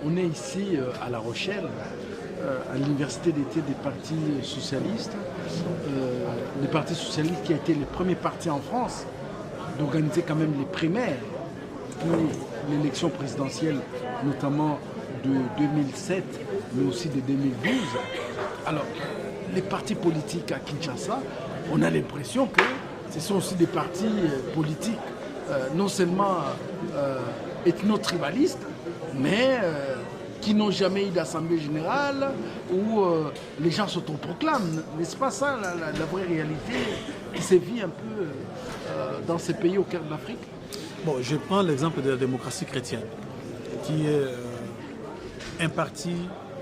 On est ici à La Rochelle, à l'université d'été des partis socialistes. Les partis socialistes qui a été les premiers partis en France d'organiser quand même les primaires pour l'élection présidentielle, notamment de 2007, mais aussi de 2012. Alors, les partis politiques à Kinshasa, on a l'impression que ce sont aussi des partis politiques non seulement ethno-tribalistes, mais qui n'ont jamais eu d'assemblée générale où les gens s'autoproclament. N'est-ce pas ça la vraie réalité qui sévit un peu dans ces pays au cœur de l'Afrique? Bon, je prends l'exemple de la démocratie chrétienne, qui est un parti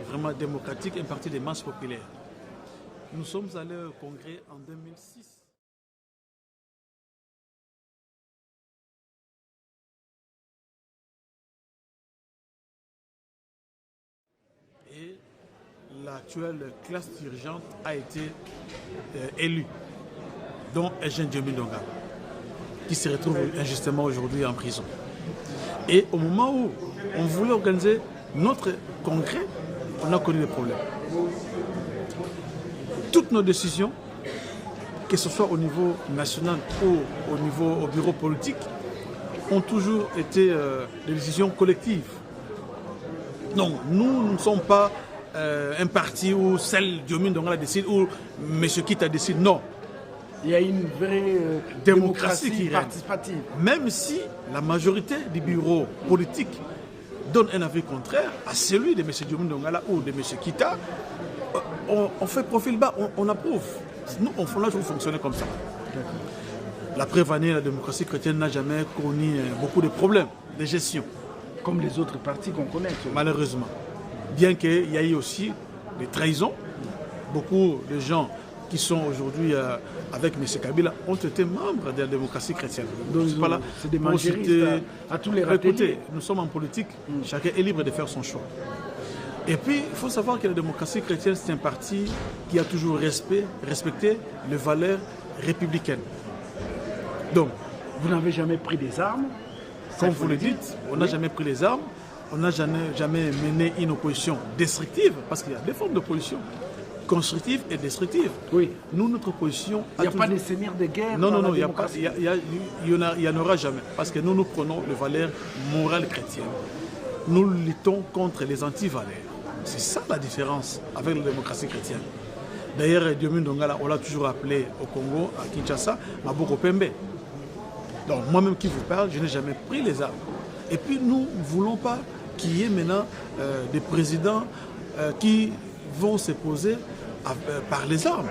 vraiment démocratique, un parti des masses populaires. Nous sommes allés au congrès en 2006. Et l'actuelle classe dirigeante a été élue, dont Eugène Diomidonga, qui se retrouve injustement aujourd'hui en prison. Et au moment où on voulait organiser notre congrès, on a connu des problèmes. Toutes nos décisions, que ce soit au niveau national ou au bureau politique, ont toujours été des décisions collectives. Non, nous ne sommes pas un parti où celle Diomidonga décide ou M. Kita décide. Non. Il y a une vraie démocratie participative. Même si la majorité du bureau politique donne un avis contraire à celui de M. Diomidonga ou de M. Kita, on fait profil bas, on approuve. Nous, on a toujours fonctionné comme ça. La preuve année, la démocratie chrétienne n'a jamais connu beaucoup de problèmes de gestion. Comme les autres partis qu'on connaît. Malheureusement. Bien qu'il y ait aussi des trahisons, beaucoup de gens qui sont aujourd'hui avec M. Kabila ont été membres de la démocratie chrétienne. C'est des mangeristes à tous les râteliers. Écoutez, nous sommes en politique, chacun est libre de faire son choix. Et puis, il faut savoir que la démocratie chrétienne, c'est un parti qui a toujours respecté les valeurs républicaines. Donc, vous n'avez jamais pris des armes? Comme vous le dites, on n'a jamais pris les armes, on n'a jamais mené une opposition destructive, parce qu'il y a deux formes d'opposition, constructive et destructive. Oui. Nous, notre opposition... Il n'y a pas de seigneurs de guerre? Non, il n'y en aura jamais, parce que nous prônons les valeurs morales chrétiennes. Nous luttons contre les anti-valeurs. C'est ça la différence avec la démocratie chrétienne. D'ailleurs, Diomidonga, on l'a toujours appelé au Congo, à Kinshasa, Maboko Pembe. Donc moi-même qui vous parle, je n'ai jamais pris les armes. Et puis nous ne voulons pas qu'il y ait maintenant des présidents qui vont se poser par les armes.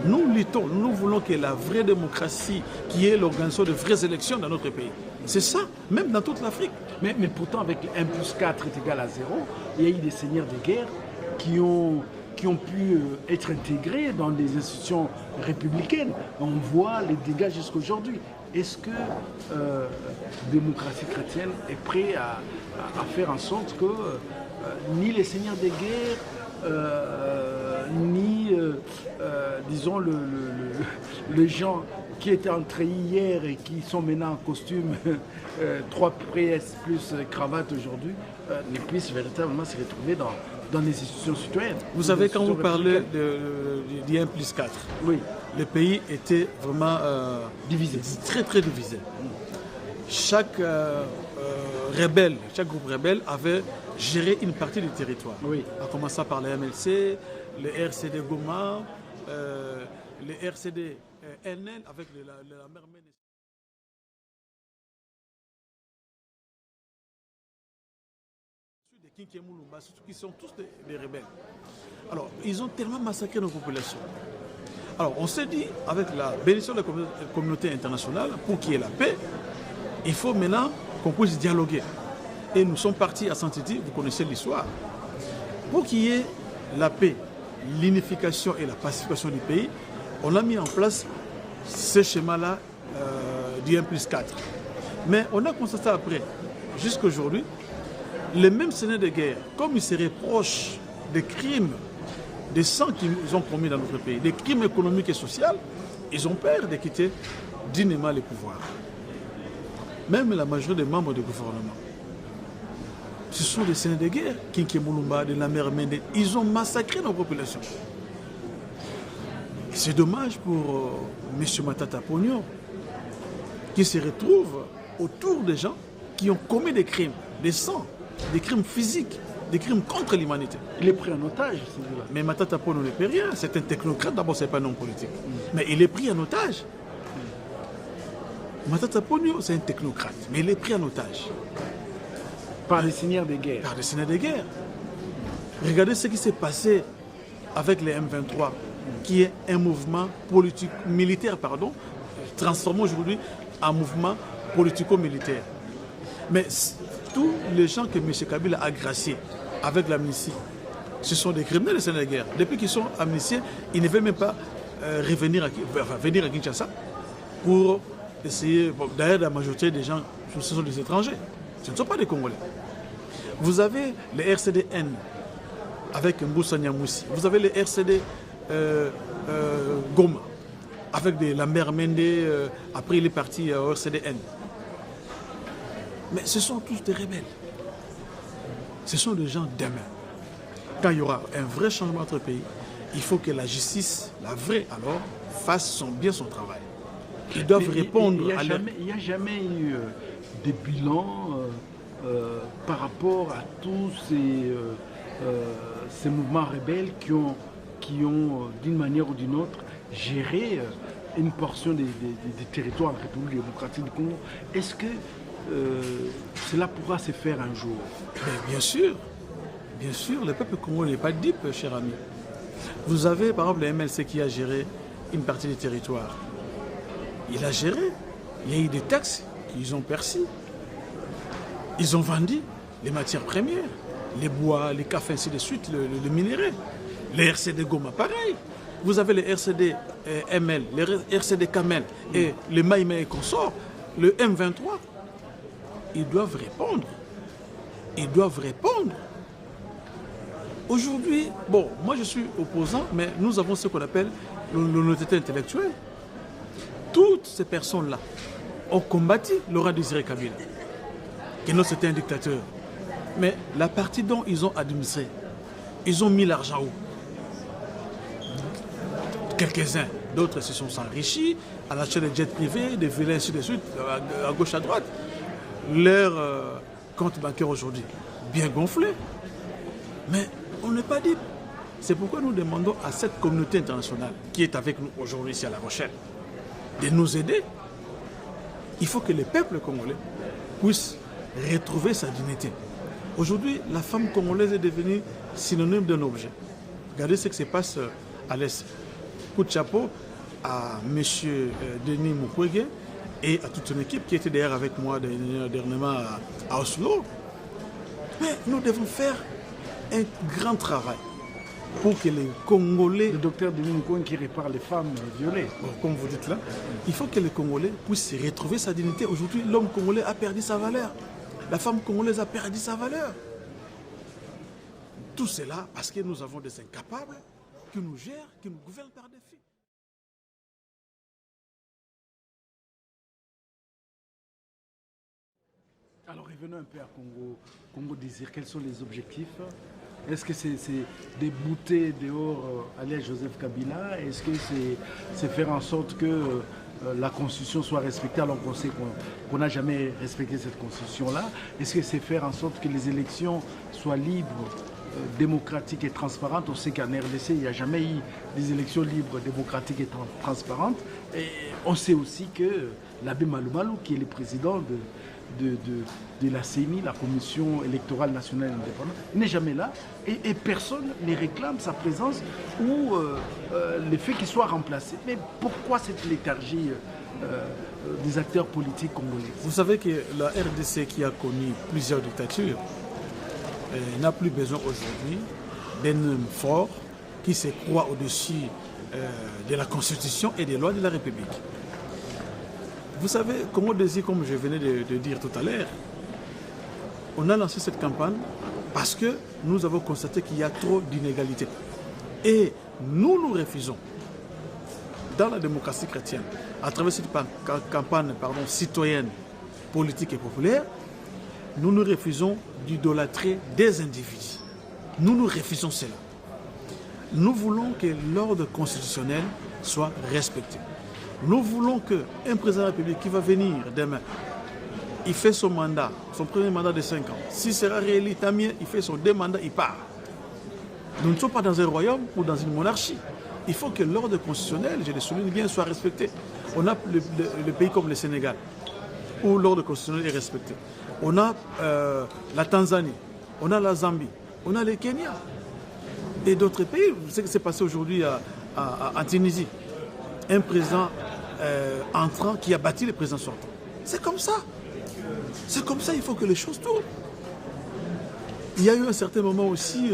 Nous luttons, nous voulons qu'il y ait la vraie démocratie, qui est l'organisation de vraies élections dans notre pays. C'est ça, même dans toute l'Afrique. Mais pourtant, avec 1 plus 4 est égal à 0, il y a eu des seigneurs de guerre qui ont pu être intégrés dans des institutions républicaines. On voit les dégâts jusqu'à aujourd'hui. Est-ce que la démocratie chrétienne est prête à faire en sorte que ni les seigneurs de guerre, ni, disons, les gens qui étaient entrés hier et qui sont maintenant en costume 3 PS plus cravate aujourd'hui, ne puissent véritablement se retrouver dans les institutions citoyennes? Vous savez, quand vous parlez du 1 plus 4, oui. Le pays était vraiment divisé, très très divisé. Chaque rebelle, chaque groupe rebelle avait géré une partie du territoire. Oui. En commençant par le MLC, le RCD Goma, le RCD NN avec la mère Méné. Qui sont tous des rebelles. Alors, ils ont tellement massacré nos populations. Alors, on s'est dit, avec la bénédiction de la communauté internationale, pour qu'il y ait la paix, il faut maintenant qu'on puisse dialoguer. Et nous sommes partis à Saint-Titi, vous connaissez l'histoire. Pour qu'il y ait la paix, l'unification et la pacification du pays, on a mis en place ce schéma-là du 1 plus 4. Mais on a constaté après, jusqu'à aujourd'hui, les mêmes seigneurs de guerre, comme ils se reprochent des crimes, des sangs qu'ils ont commis dans notre pays, des crimes économiques et sociaux, ils ont peur de quitter dignement les pouvoirs. Même la majorité des membres du gouvernement. Ce sont des seigneurs de guerre, Kinké Moulumba, de la mer Mende. Ils ont massacré nos populations. C'est dommage pour M. Matata Ponyo, qui se retrouve autour des gens qui ont commis des crimes, des sangs, des crimes physiques, des crimes contre l'humanité. Il est pris en otage, celui-là. Mais Matata Ponyo ne fait rien. C'est un technocrate, d'abord, ce n'est pas un homme politique. Mais il est pris en otage. Matata Ponyo, c'est un technocrate, mais il est pris en otage. Par les seigneurs de guerre. Par les seigneurs de guerre. Regardez ce qui s'est passé avec les M23, qui est un mouvement politique, militaire, transformé aujourd'hui en mouvement politico-militaire. Mais tous les gens que M. Kabila a graciés avec l'amnistie, ce sont des criminels, les seigneurs de guerre. Depuis qu'ils sont amnistiés, ils ne veulent même pas venir à Kinshasa pour essayer. Bon, d'ailleurs, la majorité des gens, ce sont des étrangers. Ce ne sont pas des Congolais. Vous avez les RCDN avec Mboussa Nyamoussi. Vous avez les RCD Goma avec la mère Mende. Après, il est parti au RCDN. Mais ce sont tous des rebelles. Ce sont des gens d'humains. Quand il y aura un vrai changement dans notre pays, il faut que la justice, la vraie alors, fasse bien son travail. Ils doivent répondre à Il n'y a jamais eu des bilans par rapport à tous ces mouvements rebelles qui ont d'une manière ou d'une autre, géré une portion des territoires de la République démocratique du Congo. Est-ce que cela pourra se faire un jour? Mais bien sûr, le peuple congolais n'est pas dupe, cher ami. Vous avez par exemple le MLC qui a géré une partie des territoires. Il a géré, il y a eu des taxes qu'ils ont perçues. Ils ont vendu les matières premières, les bois, les cafés, ainsi de suite, le minerai. Les RCD Goma, pareil. Vous avez les RCD ML, les RCD Kamel et les Maïmé et consorts, le M23. Ils doivent répondre. Ils doivent répondre. Aujourd'hui, bon, moi je suis opposant, mais nous avons ce qu'on appelle l'honnêteté intellectuelle. Toutes ces personnes-là ont combattu Laurent Désiré Kabila, qui non, c'était un dictateur. Mais la partie dont ils ont administré, ils ont mis l'argent où? Quelques-uns, d'autres se sont enrichis à l'achat de jets privés, des villas, ainsi de suite, à gauche, à droite. Leur compte bancaire aujourd'hui, bien gonflé. Mais on n'est pas dit. C'est pourquoi nous demandons à cette communauté internationale qui est avec nous aujourd'hui ici à La Rochelle de nous aider. Il faut que le peuple congolais puisse retrouver sa dignité. Aujourd'hui, la femme congolaise est devenue synonyme d'un objet. Regardez ce qui se passe à l'Est. Coup de chapeau à M. Denis Mukwege et à toute son équipe qui était d'ailleurs avec moi dernièrement à Oslo. Mais nous devons faire un grand travail pour que les Congolais... Le docteur Denis Mukwege qui répare les femmes violées. Bon, comme vous dites là, il faut que les Congolais puissent retrouver sa dignité. Aujourd'hui, l'homme congolais a perdu sa valeur. La femme congolaise a perdu sa valeur. Tout cela parce que nous avons des incapables qui nous gèrent, qui nous gouvernent par défi. Alors revenons un peu à Congo Désir. Quels sont les objectifs? Est-ce que c'est débouter dehors alias Joseph Kabila? Est-ce que c'est faire en sorte que la Constitution soit respectée alors qu'on sait qu'on n'a jamais respecté cette Constitution-là? Est-ce que c'est faire en sorte que les élections soient libres, démocratiques et transparentes? On sait qu'en RDC, il n'y a jamais eu des élections libres, démocratiques et transparentes. Et on sait aussi que l'abbé Malumalu, qui est le président de la CENI, la Commission électorale nationale indépendante, n'est jamais là et personne ne réclame sa présence ou le fait qu'il soit remplacé. Mais pourquoi cette léthargie des acteurs politiques congolais? Vous savez que la RDC qui a connu plusieurs dictatures n'a plus besoin aujourd'hui d'un homme fort qui se croit au-dessus de la Constitution et des lois de la République. Vous savez, Congo Désir, comme je venais de dire tout à l'heure, on a lancé cette campagne parce que nous avons constaté qu'il y a trop d'inégalités. Et nous refusons, dans la démocratie chrétienne, à travers cette campagne citoyenne, politique et populaire, nous nous refusons d'idolâtrer des individus. Nous nous refusons cela. Nous voulons que l'ordre constitutionnel soit respecté. Nous voulons qu'un président de la République qui va venir demain, il fait son mandat, son premier mandat de 5 ans. S'il sera réélu, tant mieux, il fait son 2 mandats, il part. Nous ne sommes pas dans un royaume ou dans une monarchie. Il faut que l'ordre constitutionnel, je le souligne bien, soit respecté. On a le pays comme le Sénégal, où l'ordre constitutionnel est respecté. On a la Tanzanie, on a la Zambie, on a le Kenya. Et d'autres pays, vous savez ce qui s'est passé aujourd'hui en Tunisie. Un président entrant qui a battu le président sortant. C'est comme ça. C'est comme ça, il faut que les choses tournent. Il y a eu un certain moment aussi,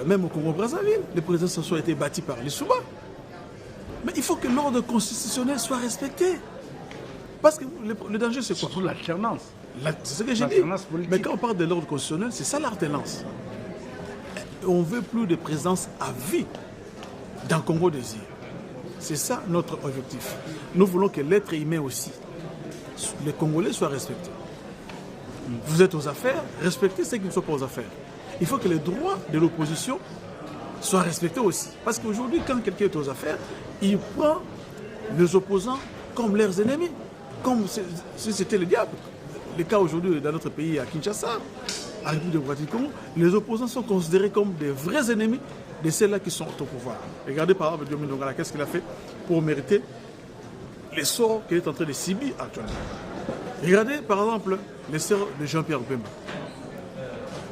même au Congo-Brazzaville, le président Sassou a été battu par les Souba. Mais il faut que l'ordre constitutionnel soit respecté. Parce que le danger, c'est quoi? Surtout l'alternance. C'est ce que j'ai dit. Mais quand on parle de l'ordre constitutionnel, c'est ça l'alternance. On ne veut plus de présence à vie dans le Congo-Désir. C'est ça notre objectif. Nous voulons que l'être humain aussi, les Congolais, soient respectés. Vous êtes aux affaires, respectez ceux qui ne sont pas aux affaires. Il faut que les droits de l'opposition soient respectés aussi. Parce qu'aujourd'hui, quand quelqu'un est aux affaires, il prend les opposants comme leurs ennemis, comme si c'était le diable. Le cas aujourd'hui dans notre pays, à Kinshasa, à la République démocratique du Congo, les opposants sont considérés comme des vrais ennemis de ceux-là qui sont au pouvoir. Regardez par exemple Diomaye Ndongala, qu'est-ce qu'il a fait pour mériter les sorts qu'il est en train de subir actuellement. Regardez par exemple les sœurs de Jean-Pierre Bemba.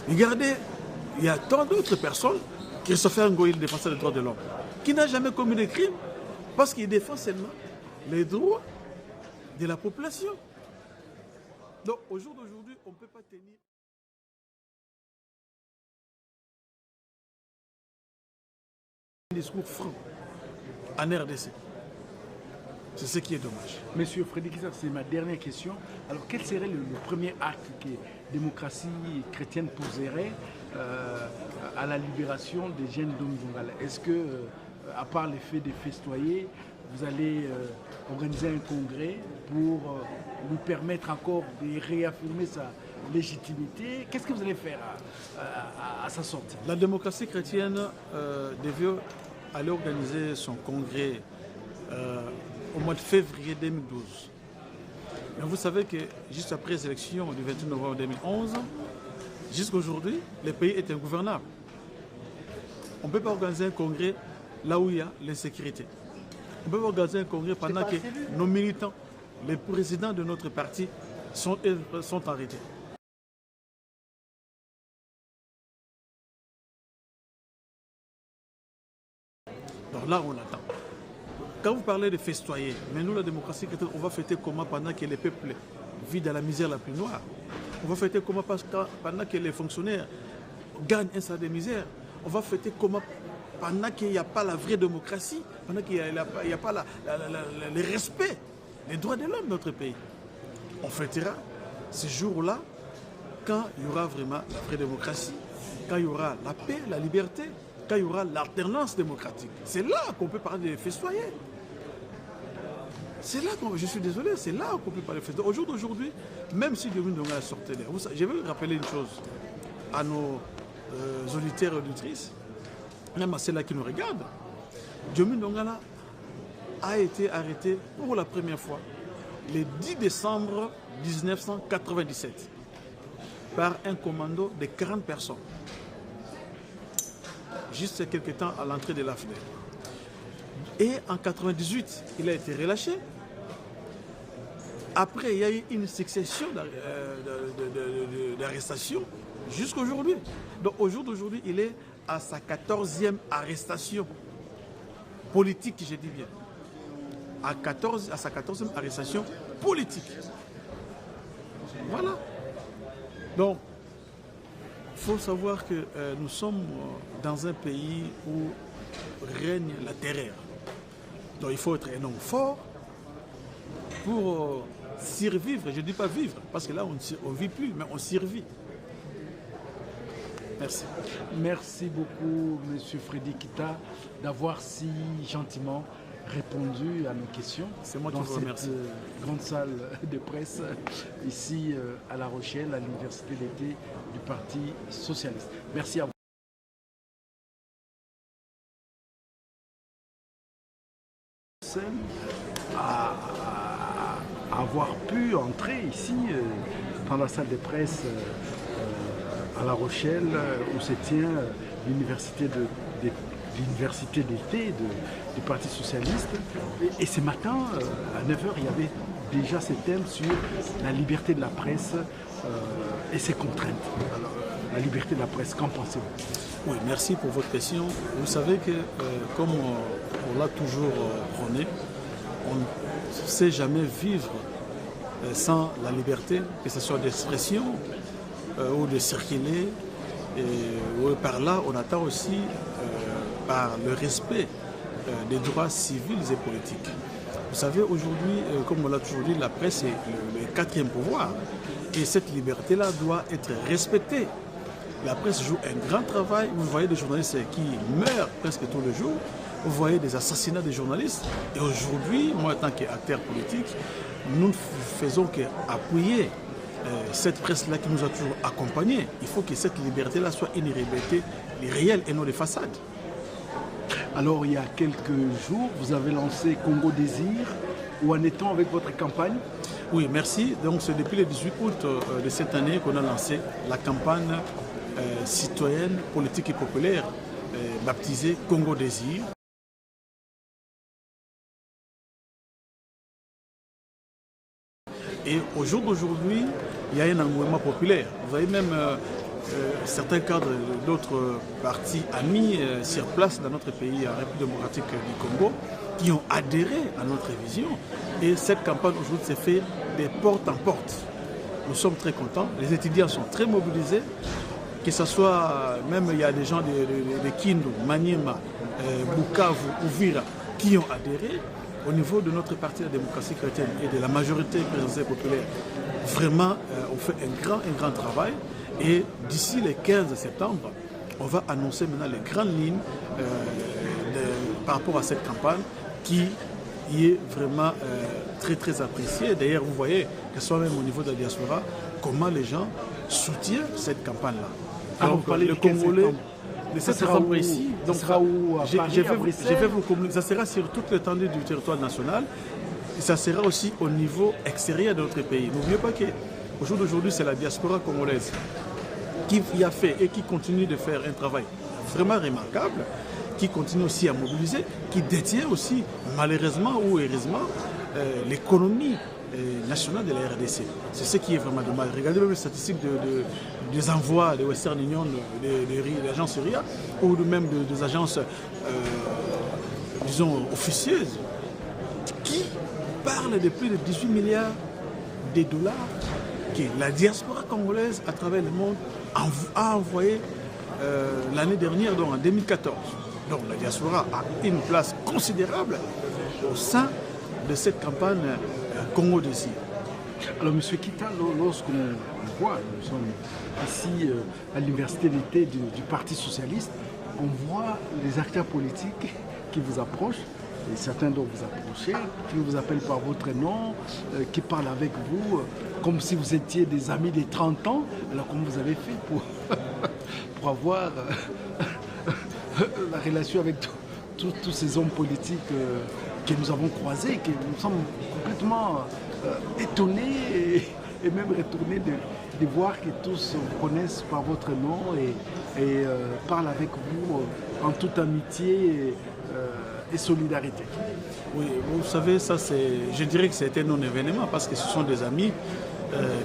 Regardez, il y a tant d'autres personnes, Christopher Ngoï, le défenseur des droits de l'homme, qui n'a jamais commis de crime parce qu'il défend seulement les droits de la population. Donc au jour d'aujourd'hui, on ne peut pas tenir... un discours franc en RDC. C'est ce qui est dommage. Monsieur Frédéric Issa, c'est ma dernière question. Alors, quel serait le premier acte que la démocratie chrétienne poserait à la libération des jeunes d'Omdongala? Est-ce que, à part le fait de festoyer, vous allez organiser un congrès pour lui permettre encore de réaffirmer sa légitimité? Qu'est-ce que vous allez faire à sa sortie? La démocratie chrétienne devait aller organiser son congrès au mois de février 2012. Mais vous savez que juste après les élections du 28 novembre 2011, jusqu'à aujourd'hui, le pays est ingouvernable. On ne peut pas organiser un congrès là où il y a l'insécurité. On ne peut pas organiser un congrès pendant que nos militants, les présidents de notre parti sont arrêtés. Donc là, on attend. Quand vous parlez de festoyer, mais nous, la démocratie chrétienne, on va fêter comment pendant que les peuples vivent dans la misère la plus noire? On va fêter comment pendant que les fonctionnaires gagnent un salaire de misère? On va fêter comment pendant qu'il n'y a pas la vraie démocratie, pendant qu'il n'y a pas le respect des droits de l'homme dans notre pays? On fêtera ces jours-là quand il y aura vraiment la vraie démocratie, quand il y aura la paix, la liberté, quand il y aura l'alternance démocratique. C'est là qu'on peut parler de festoyer. C'est là je suis désolé, c'est là qu'on peut parler de festoyer. Au jour d'aujourd'hui, même si Diomaye Ndongala sortait d'air, je vais rappeler une chose à nos auditeurs et auditrices, même à ceux-là qui nous regardent. Diomaye Ndongala a été arrêté pour la première fois le 10 décembre 1997 par un commando de 40 personnes. Juste quelques temps à l'entrée de l'AFDER. Et en 1998, il a été relâché. Après, il y a eu une succession d'arrestations jusqu'à aujourd'hui. Donc au jour d'aujourd'hui, il est à sa 14e arrestation politique, je dis bien. À sa 14e arrestation politique. Voilà. Donc, il faut savoir que nous sommes dans un pays où règne la terreur. Donc il faut être un homme fort pour survivre. Je ne dis pas vivre, parce que là on ne vit plus, mais on survit. Merci. Merci beaucoup, Monsieur Frédéric Issa, d'avoir si gentiment répondu à nos questions. C'est moi qui dans vous remercie. Cette grande salle de presse ici à La Rochelle, à l'université d'été du Parti socialiste. Merci à vous. À avoir pu entrer ici dans la salle de presse à La Rochelle où se tient l'université d'été du Parti socialiste. Et ce matin, à 9h, il y avait déjà ce thème sur la liberté de la presse et ses contraintes. Alors, la liberté de la presse, qu'en pensez-vous? Oui, merci pour votre question. Vous savez que, comme on l'a toujours prôné, on ne sait jamais vivre sans la liberté, que ce soit d'expression ou de circuler. Et par là, on attend aussi par le respect des droits civils et politiques. Vous savez, aujourd'hui, comme on l'a toujours dit, la presse est le quatrième pouvoir. Et cette liberté-là doit être respectée. La presse joue un grand travail. Vous voyez des journalistes qui meurent presque tous les jours. Vous voyez des assassinats de journalistes. Et aujourd'hui, moi, en tant qu'acteur politique, nous ne faisons qu'appuyer cette presse-là qui nous a toujours accompagnés. Il faut que cette liberté-là soit une liberté réelle et non des façades. Alors, il y a quelques jours, vous avez lancé Congo Désir. Où en est-on avec votre campagne? Oui, merci. Donc, c'est depuis le 18 août de cette année qu'on a lancé la campagne citoyenne, politique et populaire, baptisée Congo Désir. Et au jour d'aujourd'hui, il y a un engouement populaire. Vous avez même certains cadres d'autres partis amis sur place dans notre pays, en République démocratique du Congo, qui ont adhéré à notre vision. Et cette campagne aujourd'hui s'est faite de porte en porte. Nous sommes très contents. Les étudiants sont très mobilisés. Que ce soit, même il y a des gens de Kindu, Maniema, Bukavu, Uvira, qui ont adhéré. Au niveau de notre parti, la démocratie chrétienne, et de la majorité présidentielle populaire, vraiment, on fait un grand travail. Et d'ici le 15 septembre, on va annoncer maintenant les grandes lignes par rapport à cette campagne qui est vraiment très appréciée. D'ailleurs, vous voyez, que ce soit même au niveau de la diaspora, comment les gens soutiennent cette campagne-là. Donc, le Congolais... Ça sera où, ici, donc sera où à Paris, je vais vous communiquer. Ça sera sur toute l'étendue du territoire national. Et ça sera aussi au niveau extérieur de notre pays. N'oubliez pas qu'au jour d'aujourd'hui, c'est la diaspora congolaise qui y a fait et qui continue de faire un travail vraiment remarquable, qui continue aussi à mobiliser, qui détient aussi, malheureusement ou heureusement, l'économie nationale de la RDC. C'est ce qui est vraiment dommage. Regardez même les statistiques des envois de Western Union, de l'agence RIA, ou même des agences, disons, officieuses, qui parlent de plus de 18 milliards de dollars que la diaspora congolaise à travers le monde a envoyé l'année dernière, donc en 2014. Donc la diaspora a une place considérable au sein de cette campagne Congo Désir. Alors, M. Kita, lorsqu'on voit, nous sommes ici à l'université d'été du Parti socialiste, on voit les acteurs politiques qui vous approchent, et certains dont vous approchez, qui vous appellent par votre nom, qui parlent avec vous, comme si vous étiez des amis des 30 ans. Alors, comment vous avez fait pour avoir la relation avec tous ces hommes politiques que nous avons croisés, que nous sommes complètement étonnés et même retournés de voir que tous vous connaissent par votre nom et parlent avec vous en toute amitié et solidarité. Oui, vous savez, ça je dirais que c'était un événement parce que ce sont des amis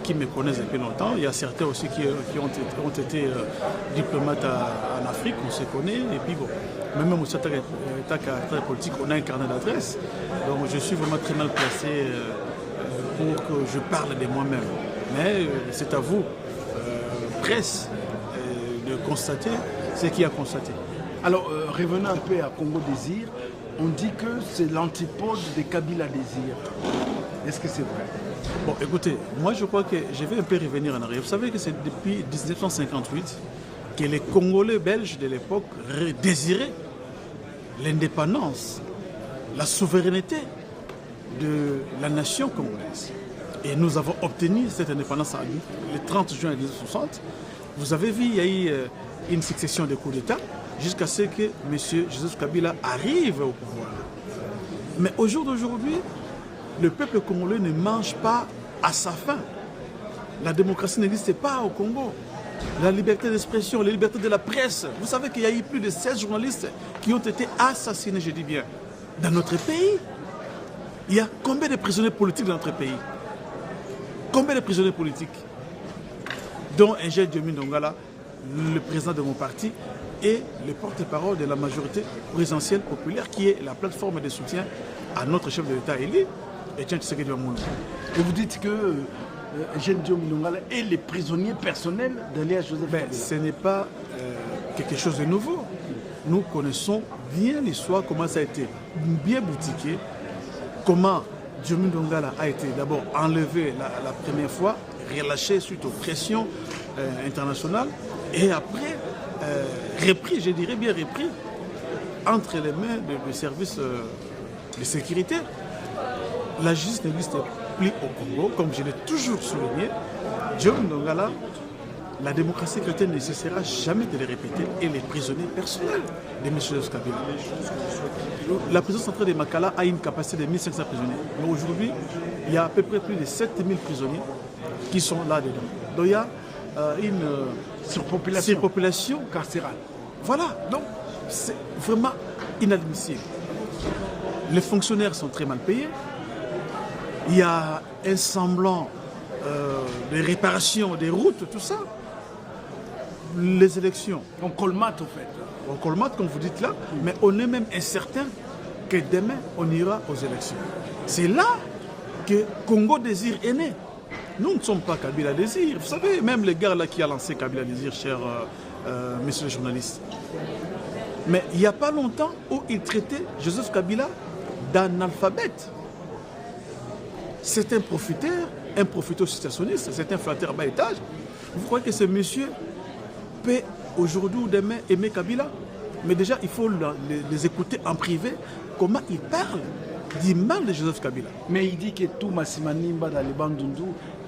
qui me connaissent depuis longtemps. Il y a certains aussi qui ont été diplomates en Afrique, on se connaît. Et puis bon, même aussi en tant qu'acteur politique, on a un carnet d'adresses. Donc je suis vraiment très mal placé pour que je parle de moi-même. Mais c'est à vous, presse, de constater ce qu'il y a constaté. Alors, revenons un peu à Congo Désir. On dit que c'est l'antipode de Kabila Désir. Est-ce que c'est vrai? Bon, écoutez, moi je crois que je vais un peu revenir en arrière. Vous savez que c'est depuis 1958 que les Congolais belges de l'époque désiraient l'indépendance la souveraineté de la nation congolaise. Et nous avons obtenu cette indépendance le 30 juin 1960. Vous avez vu, il y a eu une succession de coups d'État jusqu'à ce que M. Joseph Kabila arrive au pouvoir. Mais au jour d'aujourd'hui, le peuple congolais ne mange pas à sa faim. La démocratie n'existe pas au Congo. La liberté d'expression, la liberté de la presse. Vous savez qu'il y a eu plus de 16 journalistes qui ont été assassinés, je dis bien, dans notre pays. Il y a combien de prisonniers politiques dans notre pays? Combien de prisonniers politiques? Dont Ingé Diomi Ndongala, le président de mon parti, et le porte-parole de la majorité présidentielle populaire, qui est la plateforme de soutien à notre chef de l'État élu, Etienne Tshisekedi Tshilombo. Et vous dites que Ingé Diomi Ndongala est le prisonnier personnel d'Alias Joseph Kabila. Ce n'est pas quelque chose de nouveau. Nous connaissons bien l'histoire, comment ça a été bien boutiqué, comment Diomi Ndongala a été d'abord enlevé la première fois, relâché suite aux pressions internationales, et après repris, je dirais bien repris, entre les mains des services de sécurité. La justice n'existe plus au Congo, comme je l'ai toujours souligné. Diomi Ndongala, la démocratie chrétienne ne cessera jamais de le répéter, et les prisonniers personnels de M. Joseph Kabila. La prison centrale de Makala a une capacité de 1500 prisonniers. Mais aujourd'hui, il y a à peu près plus de 7000 prisonniers qui sont là-dedans. Donc il y a une surpopulation carcérale. Voilà, donc c'est vraiment inadmissible. Les fonctionnaires sont très mal payés. Il y a un semblant de réparation des routes, tout ça. Les élections. On colmate, au fait. On colmate, comme vous dites là, mais on est même incertain que demain, on ira aux élections. C'est là que Congo Désir est né. Nous ne sommes pas Kabila Désir. Vous savez, même les gars là qui a lancé Kabila Désir, cher messieurs les journalistes. Mais il n'y a pas longtemps où il traitait Joseph Kabila d'analphabète. C'est un profito-situationniste, c'est un flatteur bas étage. Vous croyez que ce monsieur peut aujourd'hui ou demain aimer Kabila? Mais déjà, il faut les écouter en privé, comment ils parlent du mal de Joseph Kabila. Mais il dit que tout Massimanimba dans les Bandundu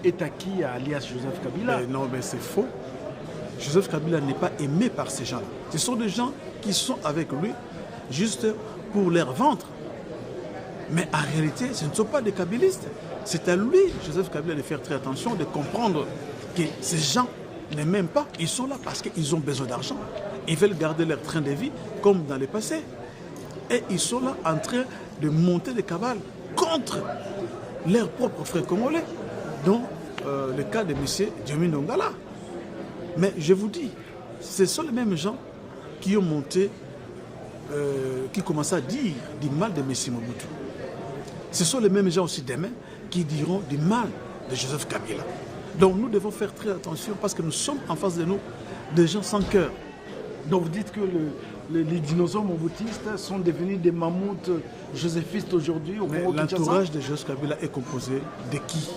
est acquis à Alias Joseph Kabila. Mais non, mais c'est faux. Joseph Kabila n'est pas aimé par ces gens-là. Ce sont des gens qui sont avec lui juste pour leur ventre. Mais en réalité, ce ne sont pas des kabylistes. C'est à lui, Joseph Kabila, de faire très attention, de comprendre que ces gens ne m'aiment pas. Ils sont là parce qu'ils ont besoin d'argent. Ils veulent garder leur train de vie comme dans le passé. Et ils sont là en train de monter des cabales contre leurs propres frères congolais, dont le cas de M. Diomi Ndongala. Mais je vous dis, ce sont les mêmes gens qui ont monté, qui commencent à dire du mal de M. Mobutu. Ce sont les mêmes gens aussi demain qui diront du mal de Joseph Kabila. Donc nous devons faire très attention parce que nous sommes en face de nous des gens sans cœur. Donc vous dites que les dinosaures mobutistes sont devenus des mammouths joséphistes aujourd'hui au Congo Kinshasa. L'entourage de Joseph Kabila est composé de qui?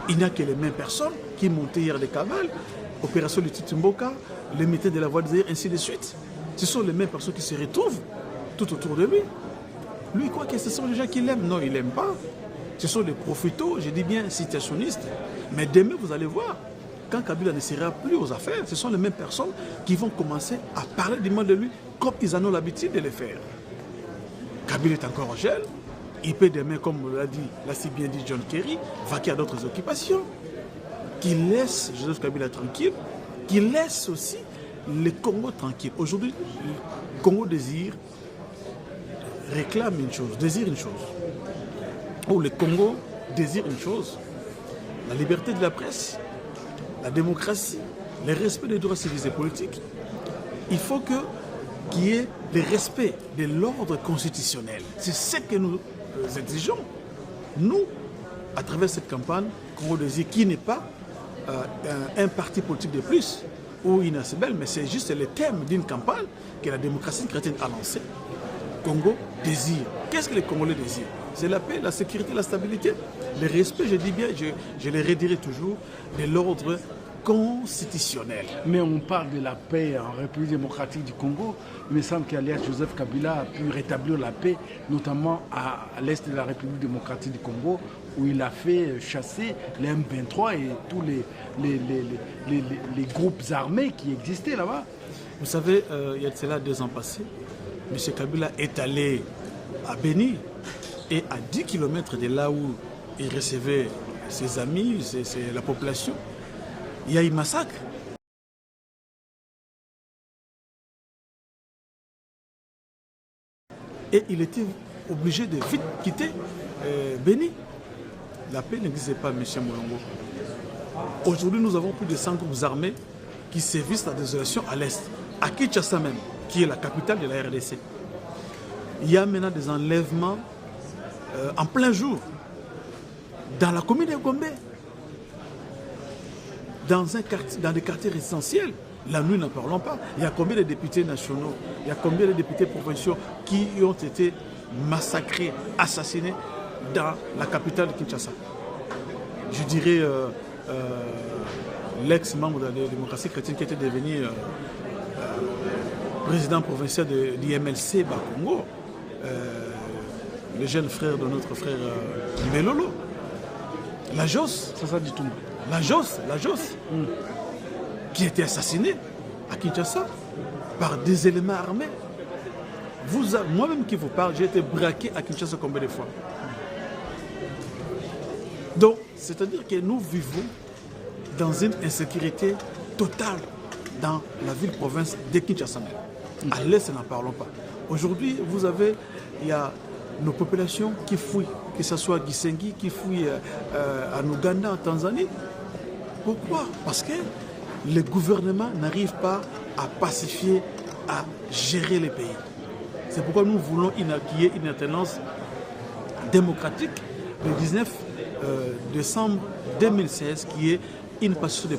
Il n'y a que les mêmes personnes qui montaient hier des cavales, opération de Titumboka, les métiers de la voie de ainsi de suite. Ce sont les mêmes personnes qui se retrouvent tout autour de lui. Lui, quoi que ce sont les gens qui l'aiment. Non, il n'aime pas. Ce sont des profitos, je dis bien situationnistes. Mais demain, vous allez voir, quand Kabila ne sera plus aux affaires, ce sont les mêmes personnes qui vont commencer à parler du mal de lui comme ils en ont l'habitude de le faire. Kabila est encore jeune. Il peut demain, comme l'a si bien dit John Kerry, vaquer à d'autres occupations. Qu'il laisse Joseph Kabila tranquille, qu'il laisse aussi le Congo tranquille. Aujourd'hui, le Congo Désir réclame une chose, désire une chose. Ou le Congo désire une chose, la liberté de la presse, la démocratie, le respect des droits civils et politiques. Il faut qu'il y ait le respect de l'ordre constitutionnel. C'est ce que nous exigeons. Nous, à travers cette campagne, Congo Désir, qui n'est pas un parti politique de plus ou une ACBL, mais c'est juste le thème d'une campagne que la démocratie chrétienne a lancée. Congo désire. Qu'est-ce que les Congolais désirent? C'est la paix, la sécurité, la stabilité. Le respect, je dis bien, je le redirai toujours, de l'ordre constitutionnelle. Mais on parle de la paix en République démocratique du Congo. Il me semble qu'alias Joseph Kabila a pu rétablir la paix, notamment à l'est de la République démocratique du Congo, où il a fait chasser les M23 et tous les groupes armés qui existaient là-bas. Vous savez, il y a de cela 2 ans passés, M. Kabila est allé à Béni et à 10 km de là où il recevait ses amis, la population, il y a eu massacre. Et il était obligé de vite quitter Béni. La paix n'existait pas, M. Molongo. Aujourd'hui, nous avons plus de 100 groupes armés qui sévissent la désolation à l'Est, à Kinshasa même, qui est la capitale de la RDC. Il y a maintenant des enlèvements en plein jour, dans la commune de Gombe, dans des quartiers résidentiels. La nuit, n'en parlons pas. Il y a combien de députés nationaux, il y a combien de députés provinciaux qui ont été massacrés, assassinés dans la capitale de Kinshasa. Je dirais l'ex-membre de la démocratie chrétienne qui était devenu président provincial de l'IMLC Bakongo, le jeune frère de notre frère Melolo, la Jos, la Jos, qui a été assassiné à Kinshasa par des éléments armés. Moi-même qui vous parle, j'ai été braqué à Kinshasa combien de fois. Donc, c'est-à-dire que nous vivons dans une insécurité totale dans la ville-province de Kinshasa. À l'Est, n'en parlons pas. Aujourd'hui, il y a nos populations qui fouillent, que ce soit à Gisengi, qui fouillent en Ouganda, en Tanzanie. Pourquoi? Parce que le gouvernement n'arrive pas à pacifier, à gérer les pays. C'est pourquoi nous voulons qu'il y ait une alternance démocratique le 19 décembre 2016, qui est une passation de